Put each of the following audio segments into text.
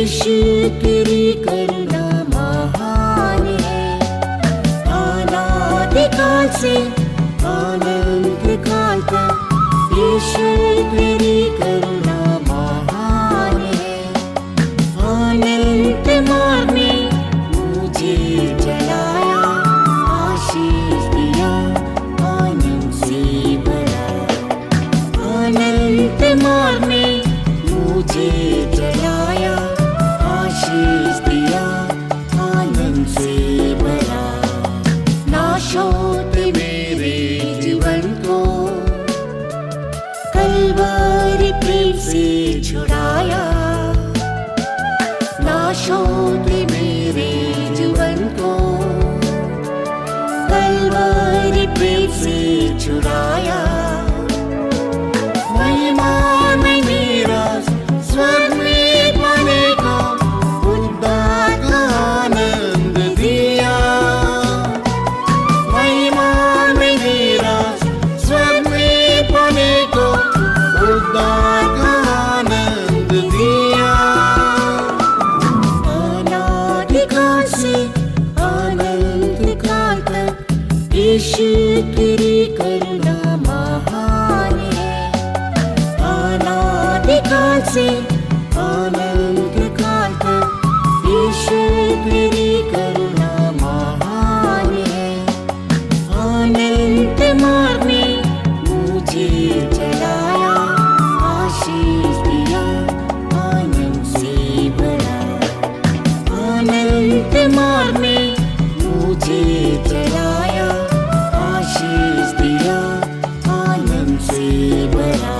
यीशु तेरी करुणा महान है। अनादिकाल से अनंत काल तक यीशु तेरी करुणा महान है। अनंत मार्ग में मुझे चलाया, आशीष दिया आनंद से भरा। अनंत मार्ग में मुझे चलाया, आशीष दिया आनंद से भरा। नाशों मेरे जीवन को कलवरी प्रेम से छुड़ाया। नाशों मेरे जीवन को कलवरी प्रेम से छुड़ाया। महिमा में मेरा स्वर्ग में पाने को उद्धार का आनंद दिया। महिमा में मेरा स्वर्ग में पाने को उद्धार का आनंद दिया। अनादिकाल से अनंत काल तक यीशु तेरी करुणा महान है। अनादिकाल से अनंत काल तक यीशु तेरी करुणा महान है। अनंत मार्ग में मुझे चलाया, आशीष दिया आनंद से भरा। अनंत मार्ग में मुझे चलाया, आशीष दिया आनंद से भरा।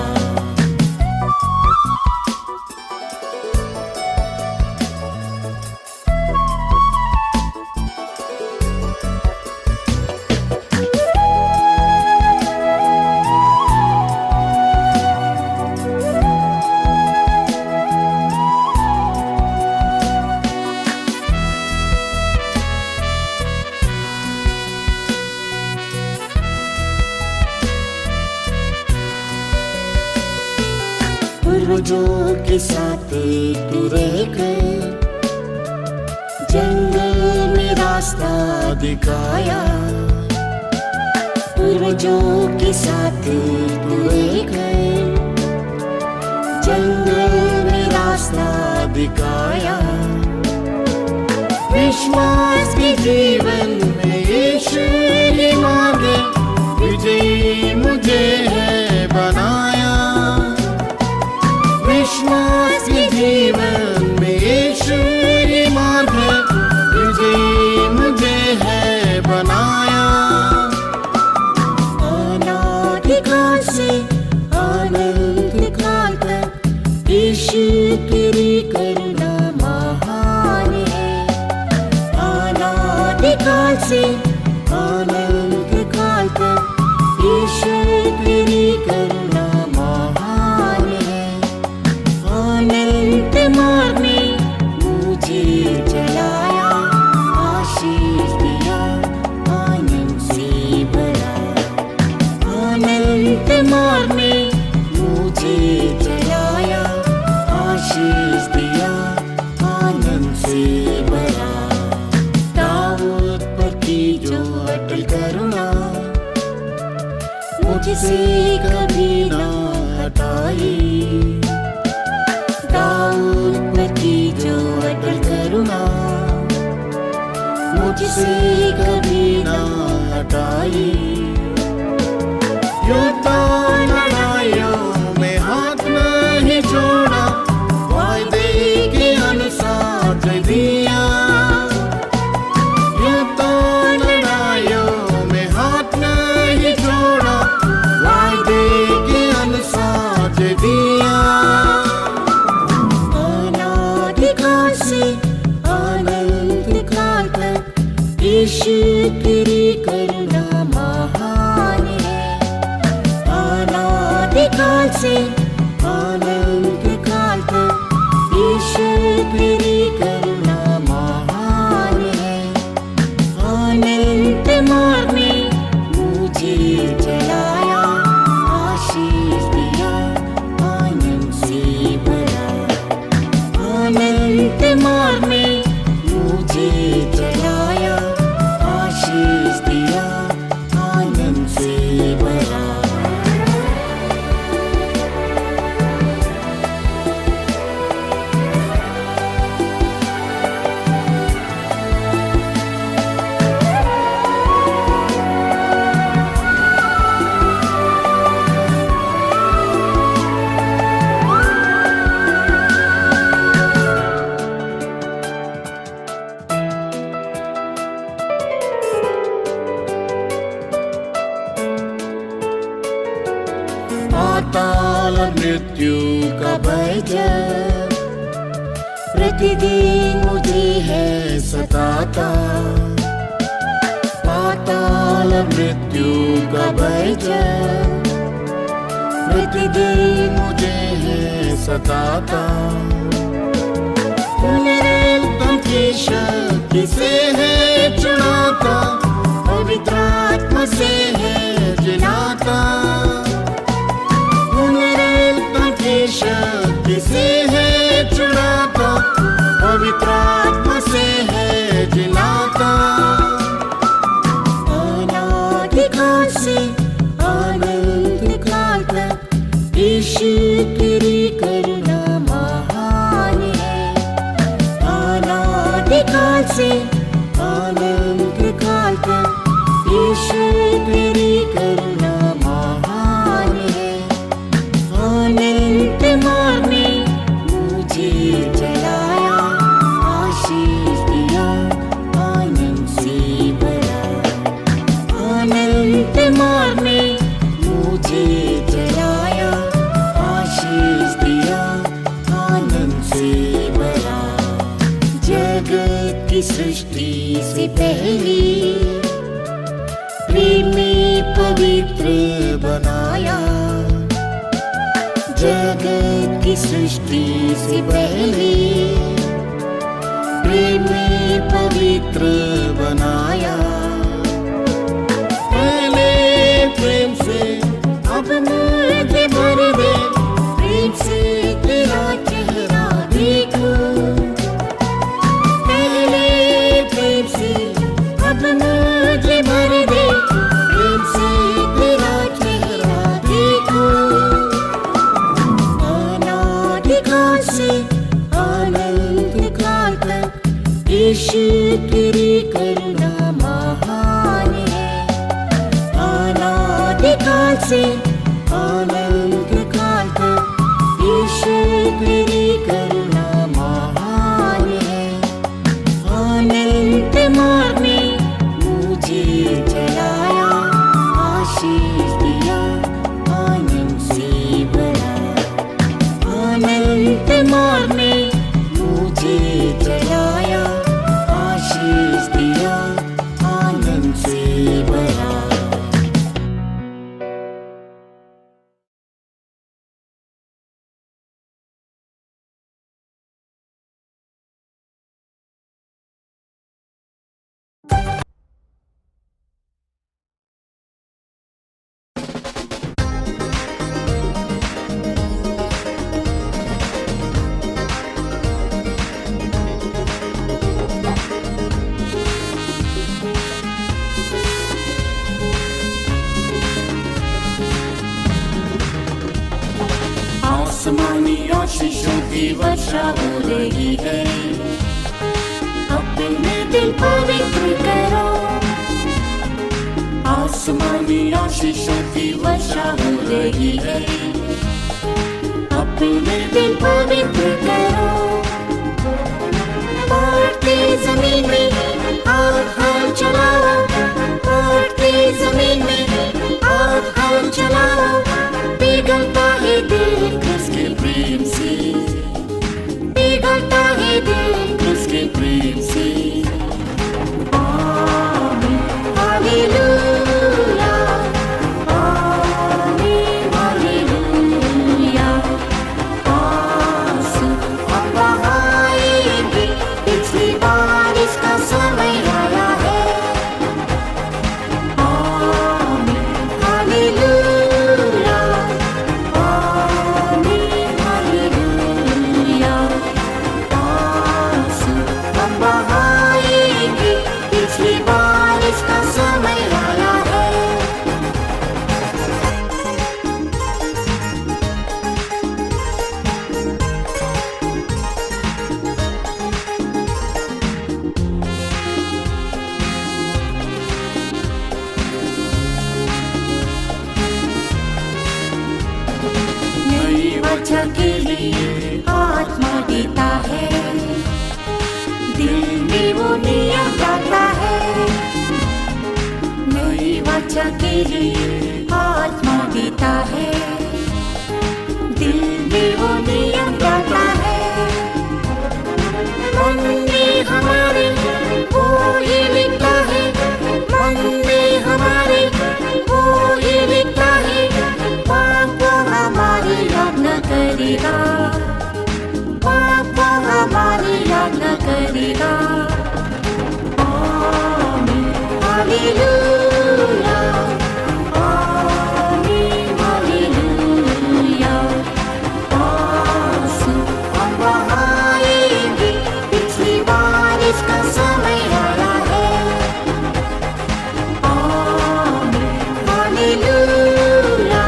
पूर्वजों के साथ तू रहकर जंगल में रास्ता दिखाया। पूर्वजों के साथ तू रहकर जंगल में रास्ता दिखाया। विश्वास के जीवन में यीशु ने मार्ग विजयी मुझे है बनाया। विश्वास के जीवन में यीशु ने मार्ग विजयी मुझे है बनाया। अनादिकाल से अनंत काल तक यीशु तेरी करुणा महान है। अनादिकाल से अनंत काल तक यीशु तेरी करुणा महान है। अनंत मार्ग में मुझे चलाया, आशीष दिया आनंद से भरा। अनंत मार्ग में मुझे चलाया, आशीष दिया आनंद से भरा। दाऊद पर की जो अटल करुणा मुझसे कभी ना हटाई। दाऊद पर की जो अटल करुणा मुझसे कभी ना हटाई। योद्धा लड़ाइयों में हाथ नहीं छोड़ा, वायदे के अनुसार दिया। योद्धा लड़ाइयों में हाथ नहीं छोड़ा, वायदे के अनुसार दिया। अनादिकाल से अनंत काल तक यीशु तेरी करुणा महान है। अनादिकाल से अनंत काल तक यीशु तेरी करुणा महान है। अनंत मार्ग में मुझे चलाया, आशीष दिया आनंद से भरा। अनंत का भय जब प्रतिदिन मुझे है सताता, पाताल मृत्यु का भय जब प्रतिदिन मुझे है सताता। पुनरुत्थान की शक्ति से है चुनाता, पवित्र आत्मा से है जिलाता। पुनरुत्थान की शक्ति से है चुनाता, पवित्र आत्मा से है जिलाता। अनादिकाल से अनंत काल तक यीशु तेरी करुणा महान है। अनादिकाल से अनंत काल तक यीशु तेरी करुणा महान है। अनंत मार्ग में मुझे चलाया, आशीष दिया आनंद से भरा। अनंत मार्ग में मुझे चलाया, आशीष दिया आनंद से भरा। जगत की सृष्टि से पहले प्रेम में पवित्र बनाया। जगत की सृष्टि से पहले प्रेम में पवित्र बनाया। पहले प्रेम से अब मुझे भर दे, प्रेम से तेरा चेहरा देखूं। पहले प्रेम से अब मुझे भर दे, प्रेम से तेरा चेहरा देखूं। अनादिकाल से अनंत काल तक यीशु तेरी करुणा महान है। अनादिकाल से अनंत काल तक यीशु तेरी करुणा महान है। अनंत मार्ग में मुझे चलाया, आशीष दिया आनंद से भरा। अनंत मार्ग में मुझे चलाया, आशीष दिया आनंद से भरा। आसमानी आशीषों की वर्षा हो रही है, अपने दिल पवित्र करो। आसमानी आशीषों की वर्षा हो रही है, अपने दिल पवित्र करो। बढ़ती जमीन में आग हल चलाओ, बढ़ती जमीन में आग हल चलाओ। पिघलता है दिल उसके प्रेम से, पिघलता है दिल उसके प्रेम से। आमीन हालेलुया, आमीन हालेलुया। आंसू हम बहाएंगे, पिछली बारिश का समय आया है। आमीन हालेलुया, आमीन हालेलुया। आंसू हम बहाएंगे, पिछली बारिश का समय आया है। नई वजह के लिए आत्मा देता है, दिल में वो नियम लाता है। नई वजह के लिए आत्मा देता है, दिल में वो नियम गाता है। मन में हमारे वो ही लिखता है, मन में हमारे वो ही लिखता है। पाप हमारी याद न करेगा, पाप हमारी याद न करेगा। आमीन हालेलुया, आमीन हालेलुया। आंसू हम बहाएंगे, पिछली बारिश का समय आया है। आमीन हालेलुया,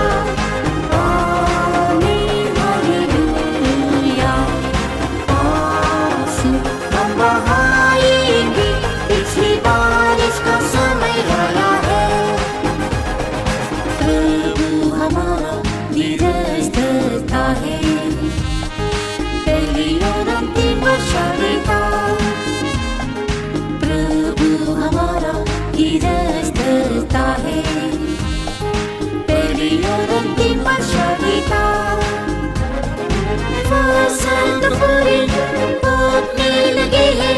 आमीन हालेलुया। आंसू हम बहाएंगे, पिछली बारिश का समय आया है। प्रभु हमारा धीरज धरता है, पहली और अंतिम वर्षा देता। प्रभु हमारा धीरज धरता है, पहली और अंतिम वर्षा देता। फसल तो पूरी होने लगी है,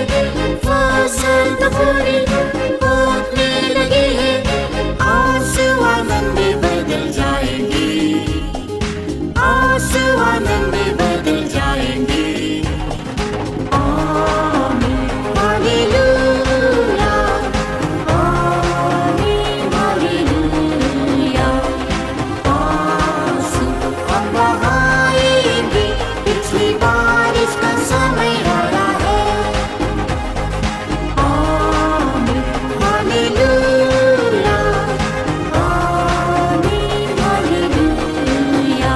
फसल तो पूरी होने लगी है। आंसू आनंद में बदल जाएंगे, आंसू आनंद में बदल जाएंगे। आमीन हालेलुया, आमीन हालेलुया। आंसू हम बहाएंगे, पिछली बारिश का समय आया है। आमीन हालेलुया, आमीन हालेलुया।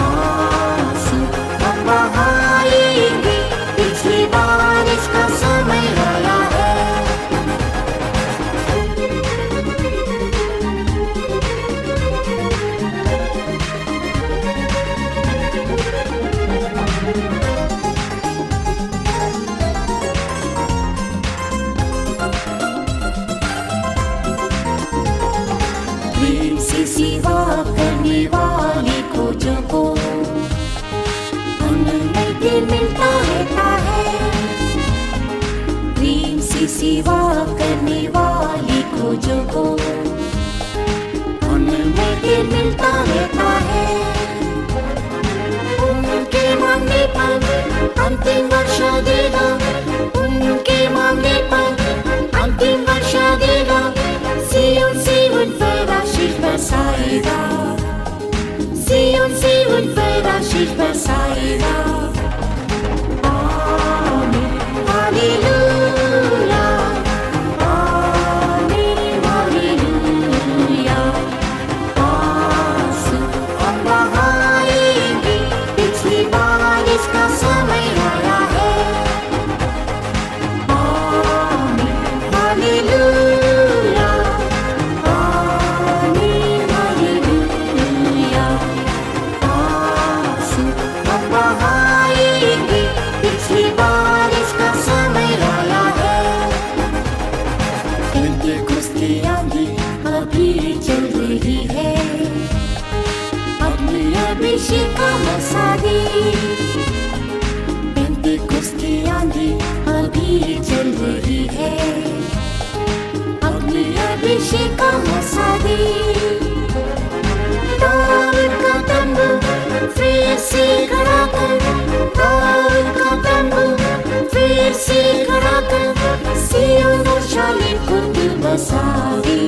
आंसू हम बहाएंगे, पिछली बारिश का समय आया है। प्रेम से सेवा करने वाले खोजों को उनमें दिल मिलता रहता है। प्रेम से सेवा करने वाले खोजों को उनमें दिल मिलता रहता है। उनके मांगने पर अंतिम वर्षा देगा, उनके मांगने पर अंतिम वर्षा देगा। सियोन से उन पर आशीष बरसाएगा, सियोन से उन पर आशीष बरसाएगा। आमीन हालेलुया, आमीन हालेलुया। आंसू हम बहाएंगे, पिछली बारिश का समय आया है। आमीन हालेलुया, आमीन हालेलुया। आंसू हम बहाएंगे, पिछली बारिश का समय आया है। पेंटेकोस्त की आंधी अभी चल रही है, अपने अभिषेक का मसादी। पेंटेकोस्त की आंधी अभी चल रही है, अपने अभिषेक का मसादी। दाऊद का तंबू फिर से खड़ा कर, दाऊद का तंबू फिर से खड़ा कर। सियोन और शालेम को तू बसा दे,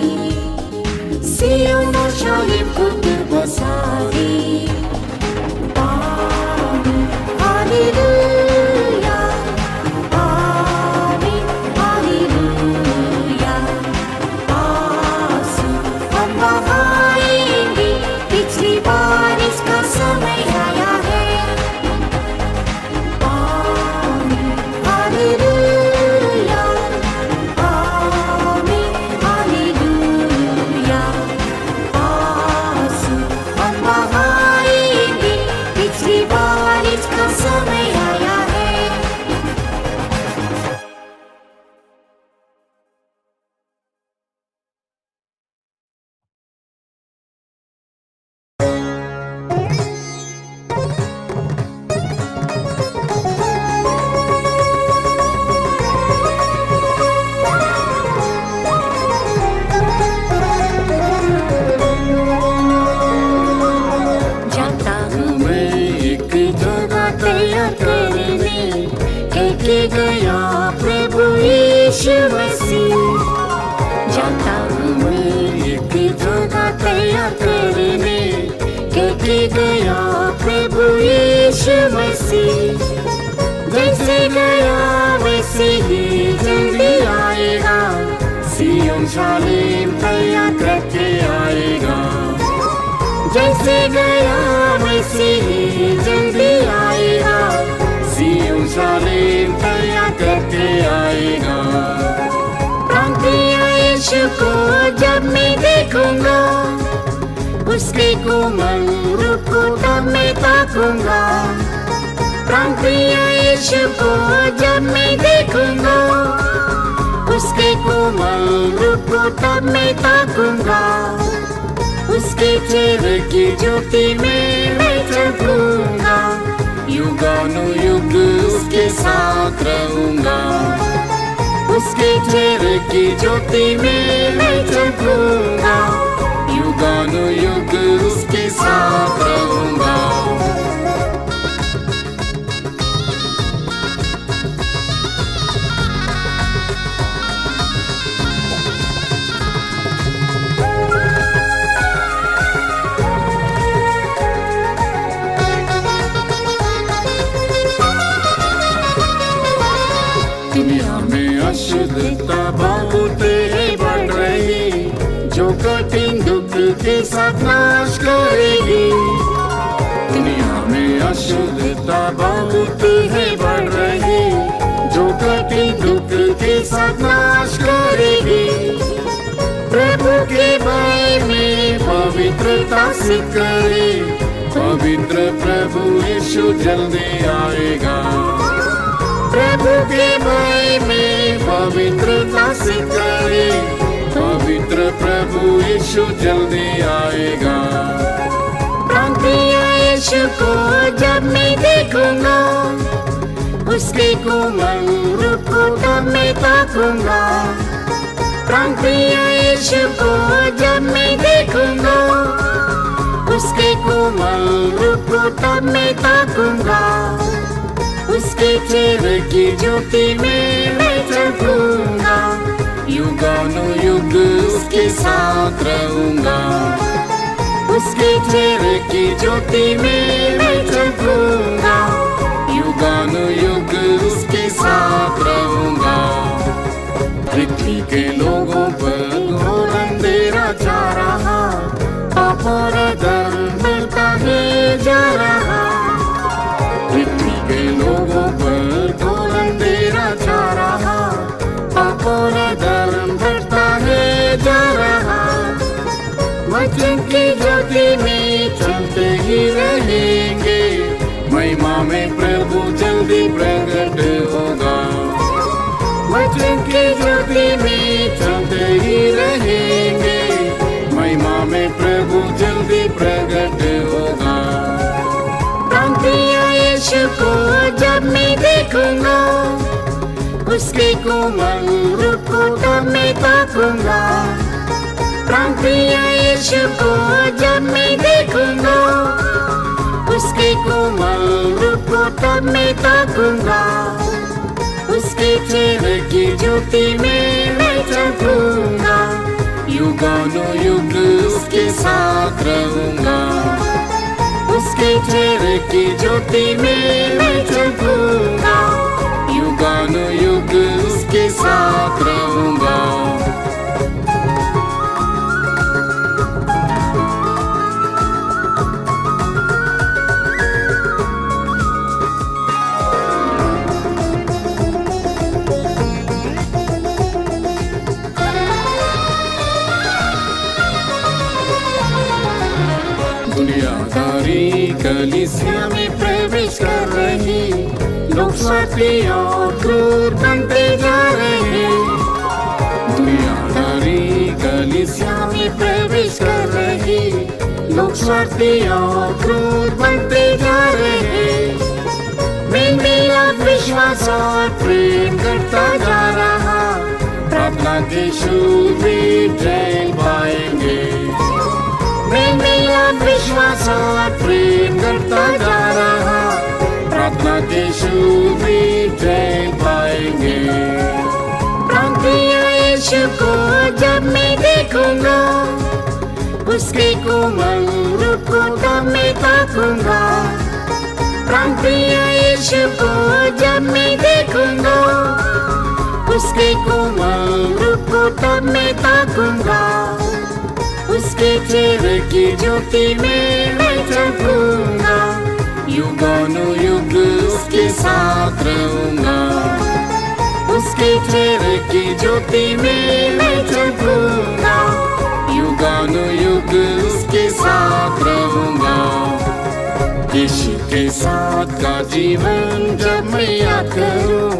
सियोन और शालेम को तू बसा दे। आमीन हालेलुया, आमीन हालेलुया। आंसू हम बहाएंगे, पिछली बारिश का समय आया है। आमीन हालेलुया, आमीन हालेलुया। आंसू हम बहाएंगे, पिछली बारिश का समय आया है। यीशु मसीह। जाता हूँ मैं एक जगह तैयार करने, कहके गया प्रभु यीशु मसीह। जैसे गया वैसे ही जल्दी आएगा, सिय्योन शालेम तैयार करके आएगा। जैसे गया वैसे ही जल्दी आएगा, सिय्योन शालेम तैयार करके आएगा। प्राणप्रिय यीशु को जब मैं देखूंगा, उसके कोमल रूप को तब मैं ताकूंगा। प्राणप्रिय यीशु को जब मैं देखूंगा, उसके कोमल रूप को तब मैं ताकूंगा। उसके चेहरे की ज्योति में मैं चमकूंगा, युगानुयुग उसके साथ रहूंगा। उसके चेहरे की ज्योति में मैं चमकूंगा, युगानुयुग उसके साथ रहूंगा। दुनिया में अशुद्धता बहुत बढ़ रही, जो कठिन दुख के साथ नाश करेगी। दुनिया में अशुद्धता बहुत बढ़ रही, जो कठिन दुख के साथ नाश करेगी। प्रभु के भय में पवित्रता से करे, पवित्र प्रभु यीशु जल्दी आएगा। प्रभु के भय में पवित्रता से करे, पवित्र प्रभु यीशु जल्दी आएगा। प्राणप्रिय यीशु को जब मैं देखूंगा, उसके कोमल रूप को तब मैं ताकूंगा। प्राणप्रिय यीशु को जब मैं देखूंगा, उसके कोमल रूप को तब मैं ताकूंगा। उसके चेहरे की ज्योति में मैं चमकूंगा, युगानुयुग उसके साथ रहूंगा। उसके चेहरे की ज्योति में मैं चमकूंगा, युगानुयुग उसके साथ रहूंगा। पृथ्वी के लोगों पर घोर अंधेरा छा रहा, पाप और अधर्म बढ़ता है जा रहा। पृथ्वी के लोगों पर घोर अंधेरा छा रहा, पाप और अधर्म बढ़ता है जा रहा। वचन की ज्योति में चलते ही रहेंगे, महिमा में प्रभु जल्दी प्रकट होगा। वचन की ज्योति में चलते ही रहेंगे, महिमा में प्रभु जल्दी प्रकट होगा। प्राणप्रिय यीशु को जब मैं देखूंगा, उसके कोमल रूप को तब मैं ताकूंगा। प्राणप्रिय यीशु को जब मैं देखूंगा, उसके कोमल रूप को तब मैं ताकूंगा। उसके चेहरे की ज्योति में मैं चमकूंगा, युगानुयुग उसके साथ रहूंगा। उसके चेहरे की ज्योति में मैं चमकूंगा, युगानुयुग उसके साथ रहूंगा। दुनियादारी कलीसिया में प्रवेश कर रही, लोग स्वार्थी और क्रूर बनते जा रहे। दुनियादारी कलीसिया में प्रवेश कर रही, लोग स्वार्थी और क्रूर बनते जा रहे। मैं मेरा विश्वास और प्रेम करता जा रहा, प्रार्थना के शूरवीर जय पाएंगे। मैं मेरा विश्वास और प्रेम करता जा रहा, प्रार्थना के शूरवीर जय पाएंगे। यीशु को जब मैं देखूंगा, उसके कोमल रूप को तब मैं ताकूंगा। प्राणप्रिय यीशु को जब मैं देखूंगा, उसके कोमल रूप को तब मैं ताकूंगा। उसके चेहरे की ज्योति में मैं चमकूंगा, युगानुयुग उसके साथ रहूंगा। उसके चेहरे की ज्योति में मैं चमकूंगा, युगानुयुग उसके साथ रहूंगा। यीशु के साथ का जीवन जब मैं याद करूं,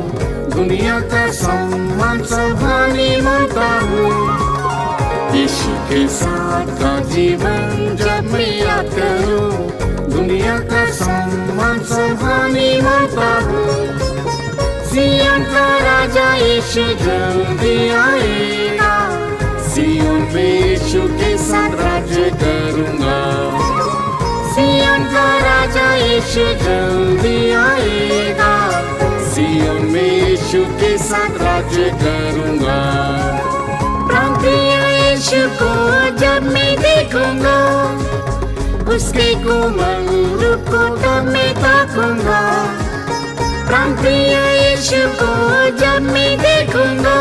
दुनिया का सम्मान सब हानि मानता हूँ। यीशु के साथ का जीवन जब मैं याद करूं, दुनिया का सम्मान सब हानि मानता हूँ। सिय्योन का राजा यीशु जल्दी आएगा, सिय्योन पे यीशु के साथ राज्य करूँगा। सिय्योन का राजा यीशु जल्दी आएगा, सिय्योन में यीशु के साथ राज्य करूँगा। प्राणप्रिय यीशु को जब मैं देखूंगा, उसके कोमल रूप को तब मैं ताकूंगा। प्राणप्रिय यीशु को जब मैं देखूंगा,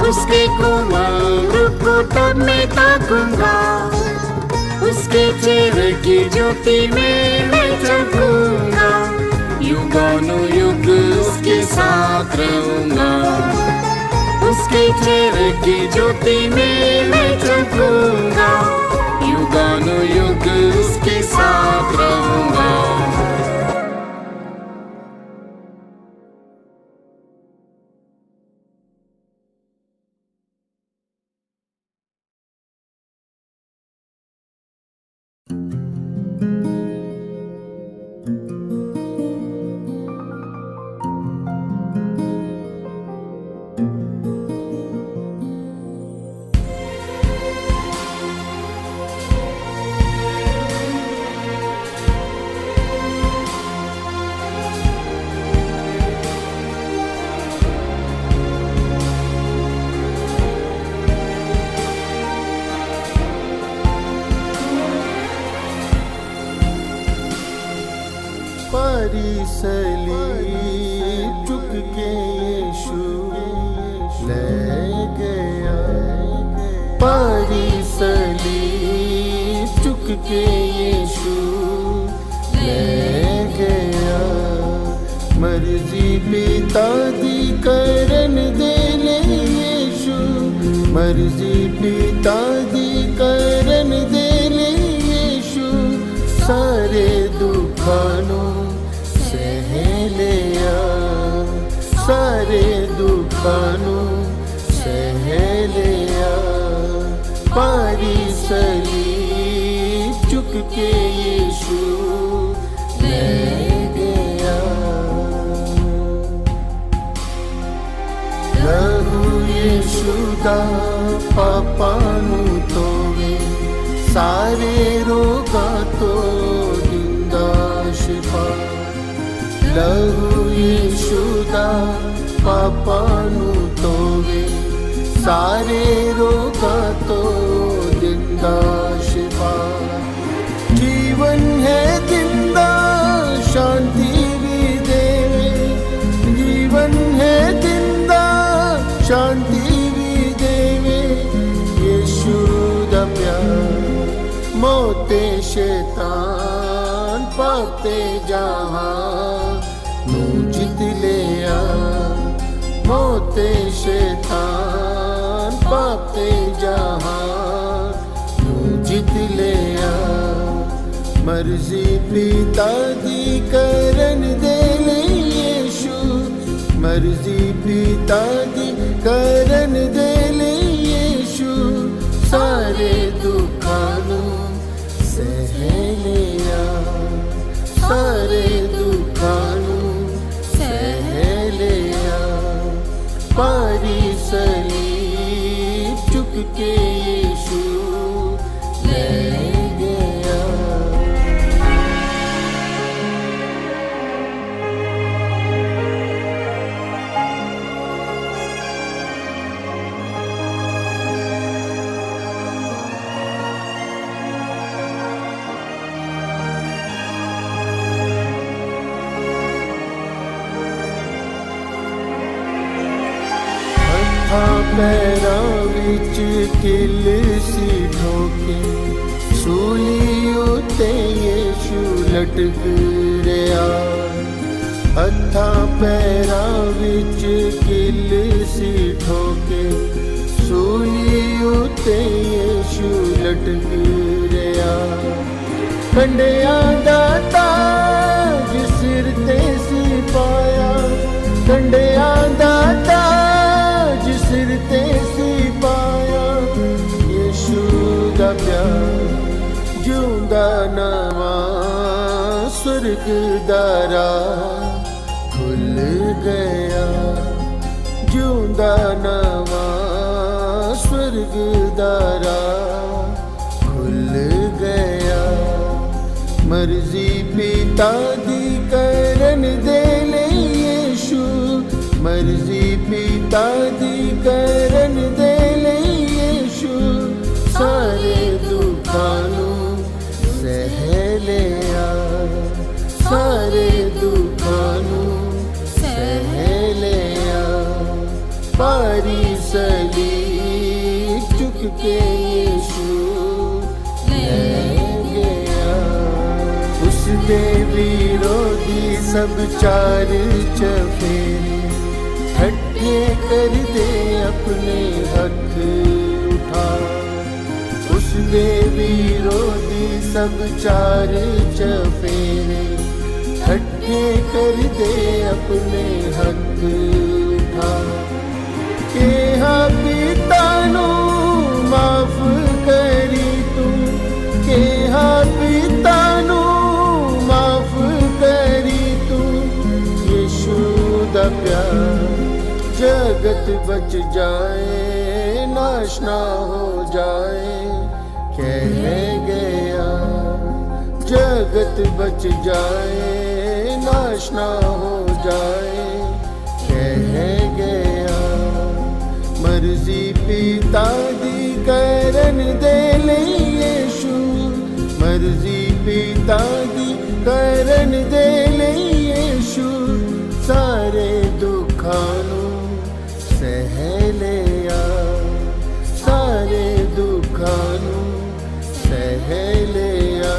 उसके कोमल रूप को तब मैं ताकूंगा। उसके चेहरे की ज्योति में मैं चमकूंगा, युगानुयुग उसके साथ रहूंगा। उसके चेहरे की ज्योति में मैं चमकूंगा, युगानुयुग उसके साथ रहूंगा। सलीब चुक के यीशु ले गया, पारी सलीब चुक के यीशु ले गया। मर्जी पिता दी करन दे ले यीशु, मर्जी पिता दी करन दे ले यीशु। सारे दुखानों लिया, सारे दुखानों सह लिया। पारी सलीब चुक के यीशु ले गया। लहू यीशु दा पापा नू धोवे, सारे रोगा तो दिंदा शिफा। लहू यीशु दा पापा नू धोवे, सारे रोगा तो दिंदा शिफा। जीवन है दिंदा शांति भी देवे, जीवन है दिंदा शांति भी देवे। यीशु दा प्यार मोते शैतान पाते जहां नू जित लिया। मोते शैतान पाते जहां नू जित लिया। मर्जी पिता दी करन दे ले यीशु, मर्जी पिता दी करन दे ले यीशु। सारे दुखानू सह लिया, सारे दुखानू सह लिया। पारी सलीब चुक के यीशु ले गया। पैरां विच किल सी ठोके, सूली उते यीशु लटक रहा। हत्थां पैरां विच किल सी ठोके, सूली उते यीशु लटक रहा। कंडियां दा ताज सिर ते सी पाया, कंडियां दा ताज सिर ते सी पाया। यीशु दा प्यार जिउंदा नवां स्वर्ग दा राह खुल गया, जिउंदा नवां स्वर्ग दा राह खुल गया। मर्जी पिता दी करन दे ले यीशु, मर्जी पिता दी करन दे ले यीशु। सारे दुखां नूं सह लिया, सारे दुखां नूं सह लिया। भारी सलीब चुक के यीशु ले गया। उसदे विरोधी सब चार चफेरे इकट्ठे कर दे अपने हथ उठा। उसदे विरोधी सब चार चफेरे इकट्ठे कर दे अपने हथ उठा। केहा पिता नूं माफ करी तू, केहा पिता नूं माफ करी तू। यीशु दा प्यार जगत बच जाए, नाश ना हो जाए कह गया। जगत बच जाए, नाश ना हो जाए कह गया। मर्जी पिता दी करन दे ले यीशु, मर्जी पिता दी करन दे ले यीशु। सारे दुखां नूं सह लिया, सारे दुखां नूं सह लिया।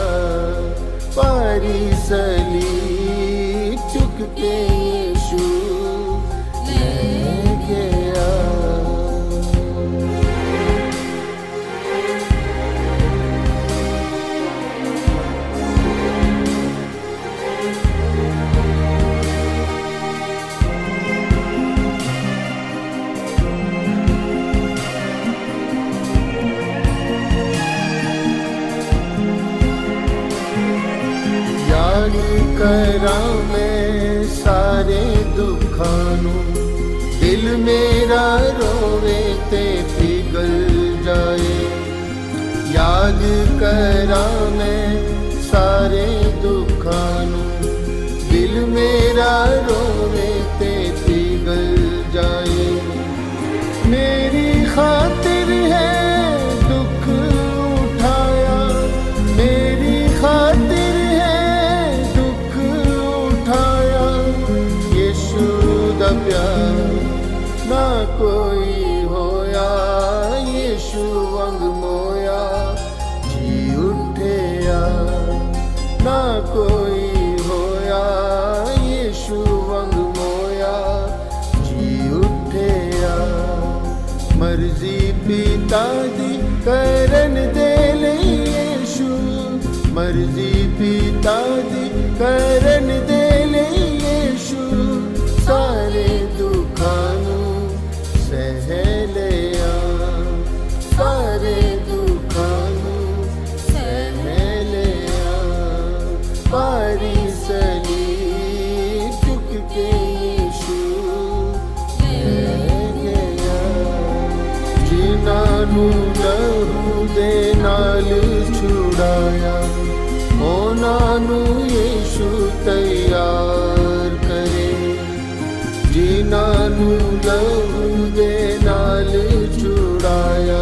भारी सलीब चुक के यीशु ले गया। याद करां मैं सारे दुखां नूं, दिल मेरा रोवे ते पिघल जाए। याद करां मैं सारे दुखां नूं, दिल मेरा रोवे ते पिघल जाए। मेरी खातिर है दुख उठाया, मेरी खातिर ना कोई होया यीशु वंग मोया जी उठया। ना कोई होया यीशु वंग मोया जी उठया। मर्जी पिता दी करन दे ले यीशु, मर्जी पिता दी करन दे ले यीशु। सारे दुखां नूं सह लिया, सारे दुखां नूं सह लिया। भारी सलीब चुक के यीशु ले गया। जिन्हां नूं लहू दे नाल छुड़ाया, उन्हां नूं यीशु तैयार करे। जिन्हां नूं लहू दे नाल छुड़ाया,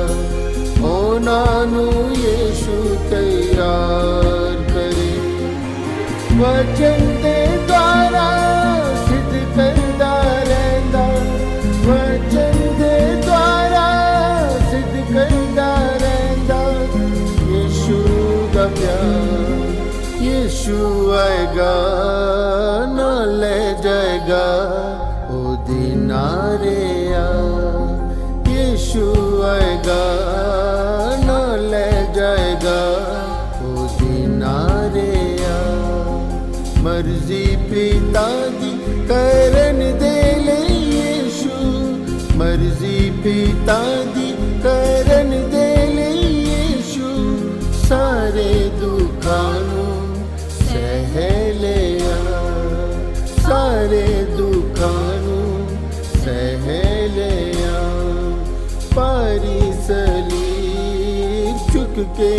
उन्हां नूं यीशु तैयार करे। वचन दे द्वारा सिद्ध करदा रहिंदा, वचन दे द्वारा यीशु आएगा ना ले जाएगा ओ दिनारे आ। यीशु आएगा ना ले जाएगा ओ दिनारे आ। मर्जी पिता दी करन दे ले यीशु, मर्जी पिता दी करन दे ले यीशु। सारे दुखानू सह लिया, सारे दुखानू सह लिया। पारी सलीब चुक के